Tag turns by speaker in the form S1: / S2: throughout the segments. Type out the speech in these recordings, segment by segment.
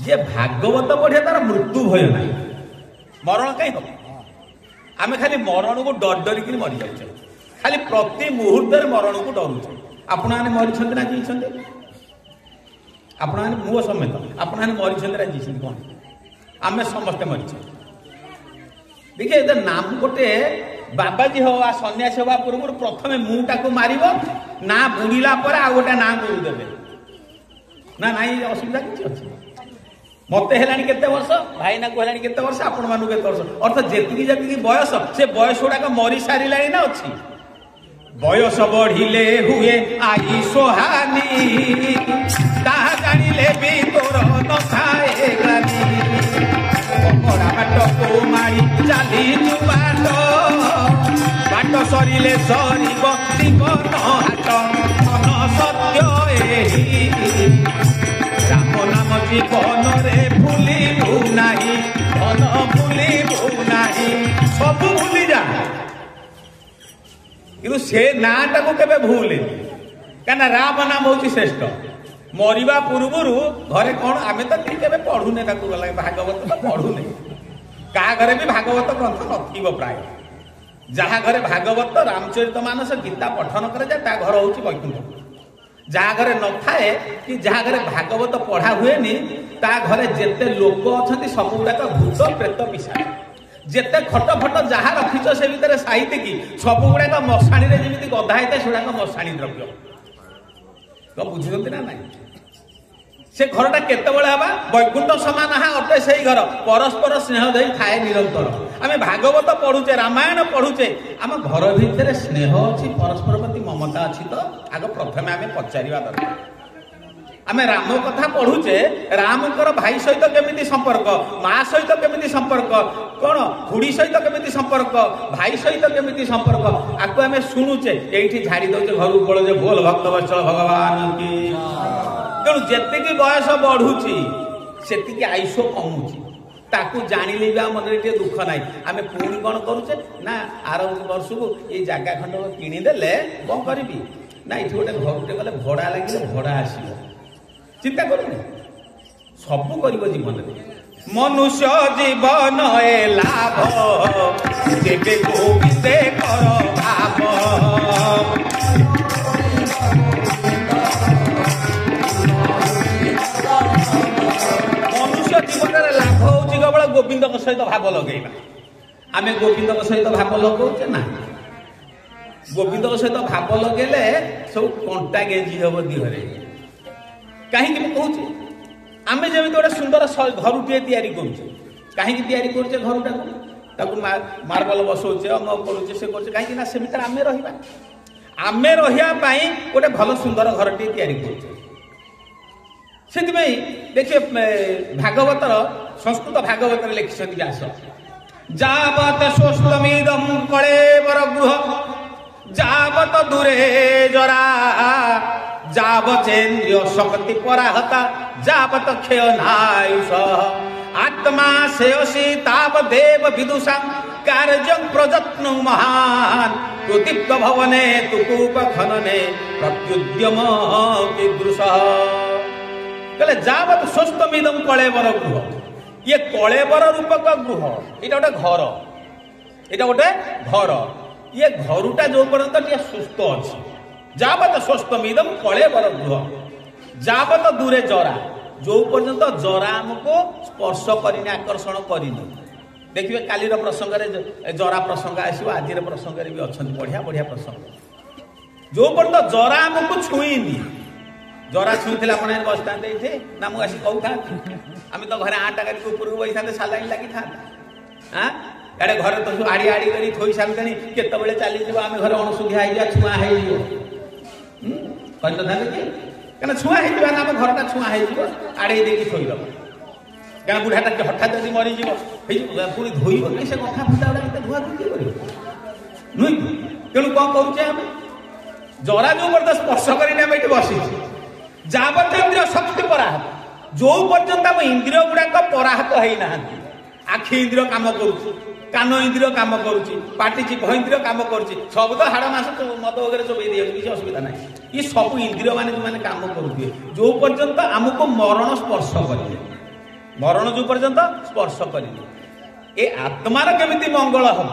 S1: जे भागवत पढ़े तार मृत्यु भय ना मरण कहीं हम आम खाली मरण को डर डरिक मरी जाए खाली प्रति मुहूर्त मरण को डरुचे आपण मैंने मरी ना जीते आपण मैंने मु समेत आपण मैंने मरी ना जीते कौन आम समस्ते मरीचे देखिए नाम गोटे बाबाजी हवा सन्यासी हवा पूर्व प्रथम मुटा को मार ना बुड़ीला आ गोटे ना गुरुदेवे ना नाई असुविधा किसी अच्छी मत है केते वर्ष भाईना को है केते वर्ष आपण मानू केते वर्ष अर्थात जेतिकी जेतिकी बयस से बयस गुड़ाक मरी सारा ना अच्छी बयस बढ़िले हुए आई सोहानी ताहा जानिले भी तोर न थाए गानी कमरा बाट को मारी चाली बाट बाट सरिले सरिब जीवन हाट मन सत्य एही राम नाम जीवन रे भूलिबू नाही धन भूलिबू नाही सब भूली जा कि से नाटा को केबे भूले कहना राम नाम हूँ श्रेष्ठ मरिबा पूर्व घरे कौन आम तो केबे पढ़ुने गला भागवत तो पढ़ुने क्या घरे भी भागवत ग्रंथ नथिबो प्राय जहाँ घरे भागवत रामचरित मानस गीता पठन करे ता घर हूँ वैकुंठ जहाँ घरे न थाए कि जहाँ घरे भागवत पढ़ा हुए ता घरे जेते लोक अच्छा सब गुड़ाक भूत प्रेत पिशा जेते खट फट जहाँ रखीच से भितर साहित्य की सब गुड़ाक मशाणी जमी गधा होता से गुड़ाक मशाणी द्रव्य तो बुझुंट ना ना से घरटा केतबेले हवा वैकुंठ समान हा अटे से घर परस्पर स्नेह दे थाए निरंतर आम भागवत पढ़ुचे रामायण पढ़ुचे आम घर भितर स्नेह अच्छी परस्पर प्रति ममता अच्छी तो आग प्रथम आम पचारिबा दरकार आम राम कथा पढ़ुचे रामकर भाई सहित केमिति संपर्क माँ सहित केमिति संपर्क कौन खुड़ी सहित केमिति संपर्क भाई सहित केमिति संपर्क आपको आम शुणुचे ये झाड़ी दौचे घर पड़े बोल भक्त वत्सल भगवान की तेणु जेतिकी बयस बढ़ुची सेतिकी आयुष कमुची ताकू जानिले भी मन टे दुख ना आम पुणी कौन करुचे ना आर वर्ष को ये जगह खंड किणीदे कौन करी ना ये गोटे घर गले भड़ा लगे भड़ा आसो चिंता करूनी सब कर जीवन मनुष्य जीवन ए लाभ जेबे गोविंदे कर भाव मनुष्य जीवन लाभ हूँ केवल गोविंद सहित भाव लगेगा आम गोविंद सहित भाव लगौचे ना गोविंद सहित भाव लगेले सब कंटा गेंजी हम दिहरे कहीं मुझे आम जमी गोटे सुंदर घरुटे या कहीं करुचे घरटा मार्बल बसौचे अमक करुचे से करुचे कहीं से भीतर आम रहा आम रहा गोटे भल सुंदर घरटे करुचे से देखिए भागवतर संस्कृत भागवत लिखिं व्यास जावत स्वस्तमिदं कलेवर गृह जावत दूरे जरा जावचेन्द्रिय शक्ति पराहता जावत क्षय नायुष आत्मा शेषी तावदेव विदुषा कार्य प्रजत्न महान प्रदीप्त भवने तुकूप खनने प्रत्युद्यम कीदृश कहले जावत स्वस्तमिदं कलेवर गृह ये कलेवर रूपक गृह यहाँ गोटे घर ये घरुटा जो पर्यंत सुस्थ अच्छी जावत स्वस्तमिदं कलेवर गृह जावत दूरे जरा जो पर्यंत जरा आमको स्पर्श करनी आकर्षण करनी देखिए कालीर प्रसंग जरा प्रसंग आसो आज प्रसंग भी अच्छा बढ़िया बढ़िया प्रसंग जो पर्यंत जरा आमको छुईनी जरा छुईला अपने बसता ना मुझे कहूँ आम तो घरे आटा गाड़ी ऊपर बही था सालाइन लगी था हाँ एडे घर तो सब आड़ी आड़ी कर थोई सारे केतबे चली आम घर अणसुधिया हो छुआ हो क्या छुआ हो आम घरटा छुआ हो आड़े देखिए थोईद क्या बुढ़ाटा हठात जब मरीज पुणी धोब कि से कथा फटा गुड़ा धुआ धुई कर नुह तेणु कौन करुचे आम जरा जो पर्यटन स्पर्श कर बसी जावत इंद्रिय शक्ति पराहत जो पर्यंत आम इंद्रिय गुड़ाक पराहत होना आखि इंद्रिय काम करुच्ची कान इंद्रिय काम करुच्ची पाटी जीभ इंद्रिय काम करुच्ची सब तो हाड़ मास मद वगैरह सब किसी असुविधा ना ये सब इंद्रिय मैंने जो मैंने काम करुए जो पर्यंत आमको मरण स्पर्श करेंगे मरण जो पर्यंत स्पर्श करेनि ए आत्मार केमिति मंगल हम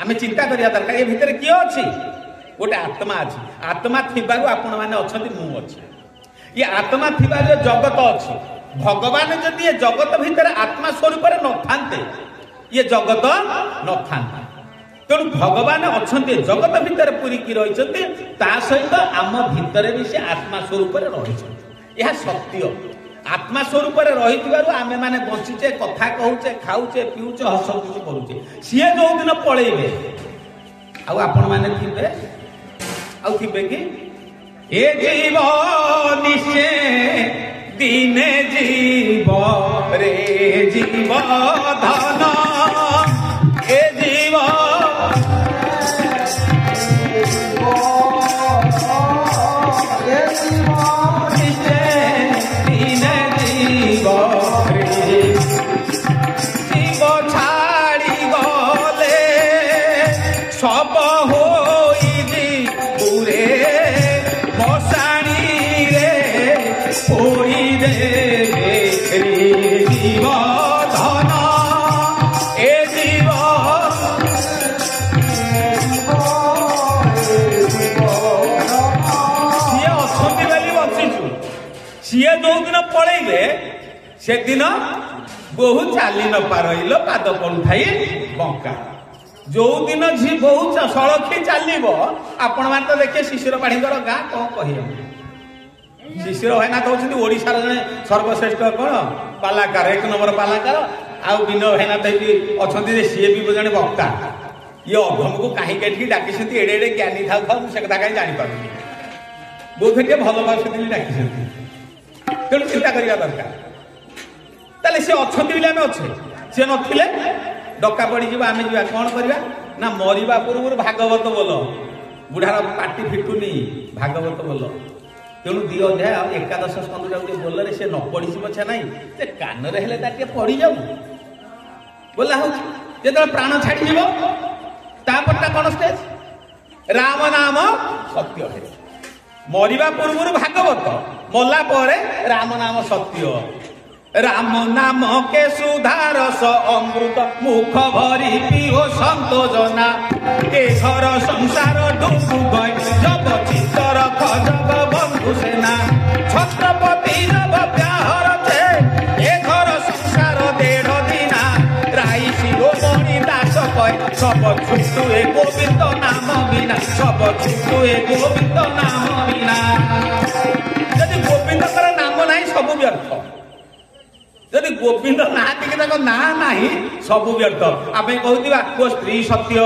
S1: आम चिंता करिया दरकार। ए भितर किए अच्छी गोटे आत्मा अच्छी आत्मा थिबारु आपण माने अछंती मु अच्छी ये आत्मा थिबारु जगत अच्छी भगवान जदि ये जगत भितर आत्मा स्वरूप न थांते ये जगत न थांता तेणु भगवान अच्छे जगत भितर पूरिकी रही सहित आम भितर भी से आत्मा स्वरूप रही यह सत्य आत्मा स्वरूप रही आमे माने बंचीचे कथा कहूचे खाऊचे पीऊचे हस खुशी करूचे सी जो दिन पलैबे आपण माने थिबे थिबे कि ए जीव निश्चय दिने जीव रे जीव धन ए जीव सब हो पूरे मशाणी रे पोड़ी दे जीव धन ए जीव सी अच्छी बोली बचीचु सी जो दिन पलैबे से दिन बहु चाली न पारइल पाद पड़ुथाई बंका जो दिन झी बहुत सड़खी चलो आपण मान तो देखिए शिशिर पाढ़ी गाँ कौन कह शिशिर भाईना तो ओडार जड़े सर्वश्रेष्ठ कौन पालाकार 1 नंबर पालाकार आउ विनय भाईना तो अच्छा सी भी जड़े वक्ता ये अघम को कहीं कहीं डाकी एडे एडे ज्ञानी था से कथा कहीं जापर बहुत भल पास डाकी तेणु चिंता करवा दरकार ताले सी अच्छा बोले आम अच्छे सी नथिले डका पड़ी आम जा कौन करवा ना मरवा पूर्व भागवत बोल बुढ़ार पाटी फिटुनी भागवत बोल तेणु 2 अध्याय 11 स्कंद बोल से न पढ़ी पछा ना से कान हेल्ले पढ़ी जाऊ बोला हूँ जो प्राण छाड़ी तापरटा कौन स्टेज राम नाम सत्य है मरवा पूर्व भागवत मला पर राम नाम सत्य राम नाम के सुधारस अमृत मुख भरी पिओ संतोषना ए घर संसार डुबु गई जब चित्तर खजब बंधु सेना छत्रपति जब ब्याहर थे ए घर संसार 1.5 दिना राई शिरोमणि दास कहे सब छुटु ए गोविंद नाम बिना सब छुटु ए गोविंद नाम बिना यदि गोविंद नाम नहीं सब व्यर्थ जदि गोविंद ना ना ना सब व्यर्थ आम कहूँ मो स्त्री सत्य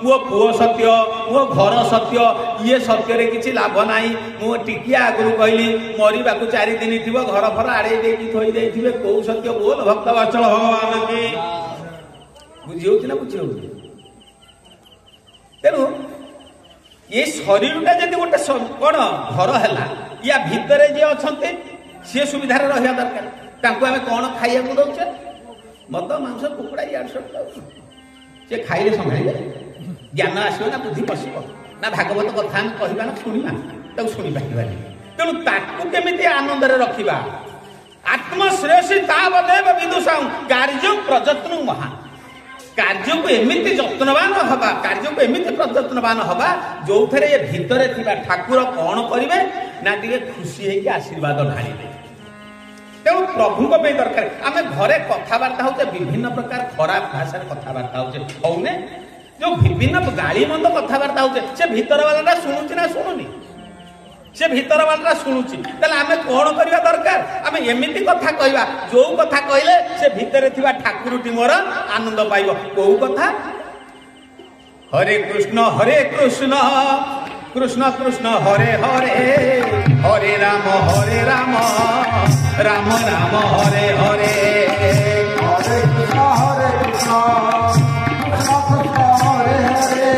S1: मो पुओ सत्य मो घर सत्य ये सत्य किसी लाभ ना मु टिकिया आगु कहली मरवा 4 दिन थी घर फर आड़े थोदे कौ सत्य बोल भक्त वत्सल भगवान की बुझी हो बुझी तेणु ये शरीरटा जब गोटे कौन घर है या भितर जी अच्छा सी सुविधा रहा दरकार तांको आमे कौन खाइया को दउचे मद मांस कुकुड़ा यार सब से खाइले संभाले ज्ञान आसो ना बुद्धि पशिब ना भागवत कथा हम कहबा ना सुनिबा ताको सुनि पाइबानी तेणु ताकू केमिति आनंद रे रखिबा आत्मश्रेयसी तावदेव विदुषां कार्य प्रयत्न महा कार्य को एमिति जत्नवान हवा कार्य को एमिति प्रयत्नवान हवा जो थे ये भितर थिबा ठाकुर कौन करिवे ना टिके खुशी है कि आशीर्वाद ढालिबे तेणु प्रभु दरकार आम घरे कथबार्ता होचे विभिन्न प्रकार खराब भाषा कथबार्ता होचे होने जो विभिन्न गाली मंद कथबार्ता होचे से भीतर वाला शुणुची ना शुणुनी से भीतर वाला शुणुची ताले आम कौन करवा दरकार आम एमिति कथा कहवा जो कथा कहले से भितर थिबा ठाकुरटी मोर आनंद पाइबो को कथा हरे कृष्ण कृष्ण कृष्ण हरे हरे हरे राम राम राम हरे हरे हरे कृष्ण कृष्ण हरे हरे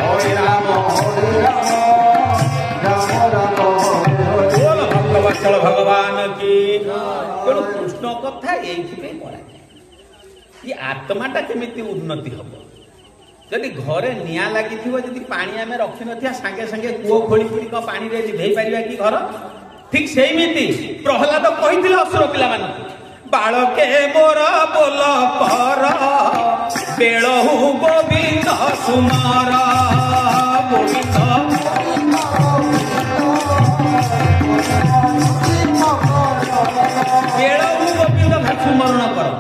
S1: हरे राम राम राम बोल भक्तवत्सल भगवान की तेणु कृष्ण कथा ये आत्माटा केमिति उन्नति हम जदि घरे निया लगी जदि पानी आम रखी न सांगे सांगे कूओ खोली खोली कौन पानी रे धोई पार कि घर ठीक सेमिति प्रहलाद कही असुर पिला बालके मोर बोल कर बेलहु गोविंद सुमर गोविंद बेलहु गोविंद सुमरण कर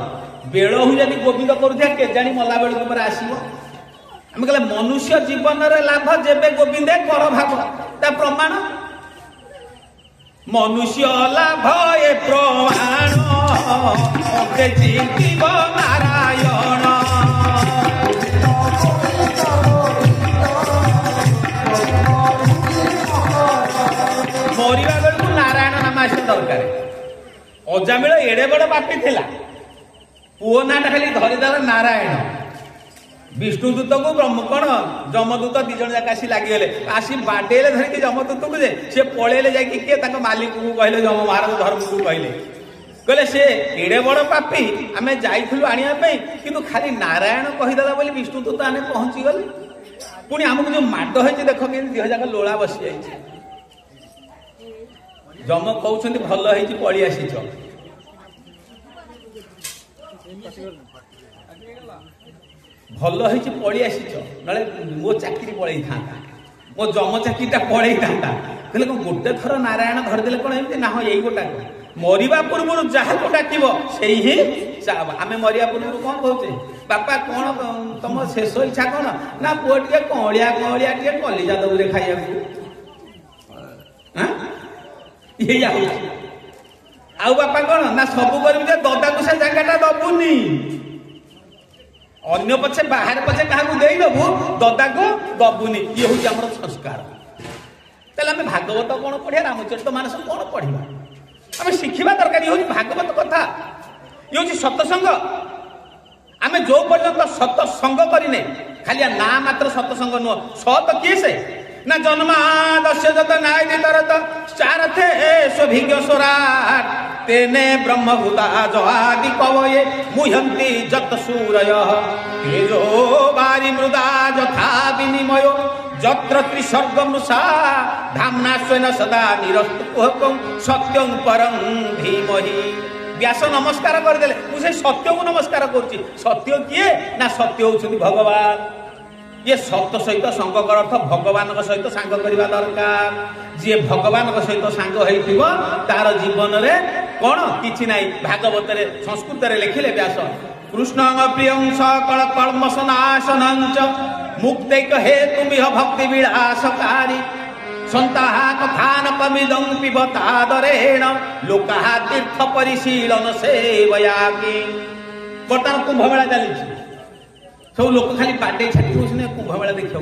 S1: बेलहु जदि गोविंद करुथिया केजाणी मला बेलू पर आसीबो आम कहले मनुष्य जीवन रे लाभ जेबे गोविंदे कर भाग ता प्रमाण मनुष्य लाभ ए प्रमाण जीव नारायण मरिबा बेलू नारायण नाम आसे दरकार अजामिल एड़े बड़ पापी थिला पुओ नाटा खाली धरिदेला नारायण विष्णुदूत को ब्रह्म कौन जमदूत दी जन जाक आसी लगिगले आसी बाडेले धरिकी जमदूत को जे से पळेले जाकी के ताको मालिक को कहले जम महाराज धर्म को कहले से एड़े बड़ पापी आमे जाइथिलु आनिया पे किंतु खाली नारायण कहिदेला बोली विष्णुदूत आने पहुंची गले पुणी हमको जो माड होइछि देखो के देह जाक लोळा बसी जाइछि जम कहउछन्ती भल होइछि पळी आसीछ भल होइछि पळी आसीछ नले मो चाकरी पळै थांता मो जम चाकरीटा पळै थांता कहले को गोटे थर नारायण धरि देले कोन एमती ना हो एई गोटा मरिबा पूर्व जहा को डाकिबो सेही ही आमे मरिया पूर्व कोन कहउछे बापा कोन तुम शेष इच्छा कोन ना पुओ टिके कोळिया कोळिया टिके कलिजा दउरे खाइया हां ये या आउ बापा कोन ना सब करबी जे ददा को से जागाटा दबुनी अन्य पछे बाहर पछे काहा को देई दबु ददा को दबुनी ये होची हमर संस्कार तले हमें भागवत कोन पढिया रामचरित मानस कोन पढिबा हमें शिखिबा दरकार होची भागवत कथा ये होची सत्संग आमे जो पर्यंत सत्संग करिने खाली ना मात्र सत्संग नो सत किए से ना जन्मादस्य जत नाय दितरत चारथे स्वभिज्ञ स्वराट तेने ब्रह्मभूता जहादि कवये मुह्यन्ति जत सूरय तेजो बारी मृदा यथा विनिमय जत्र त्रिसर्ग मृषा धाम्ना स्वेन सदा निरस्तुकं सत्यं परं धीमहि व्यास नमस्कार करदेले मुझे सत्य को नमस्कार करूची सत्य किए ना सत्य होउछन्ति भगवान ये सत्य सहित संग कर अर्थ भगवान सहित सांग करवा दरकार जी भगवान सहित सांग होइथिबो तार जीवन रे कोन किछि नाही भागवत रे संस्कृत रे लिखिले व्यास कृष्ण प्रियं सकल कल्मशनाशनंच मुक्तैक हेतु मिह भक्ति विलासकारी संताः कथान कमिदं पिबतादरेण लोकाः तीर्थ परिशीलन सेवयाकि वर्तमान कुंभ मेला चली सब लोक खाली बाटे छाटी होने कुंभ मेला देखा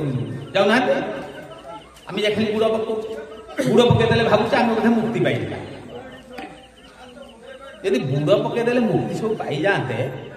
S1: जाऊना आम जा खाली गुड़ गुड़ पकईदे भावुचे आम बोधे मुक्ति पाई यदि गुड़ पकईदे मुक्ति सब पाई जाते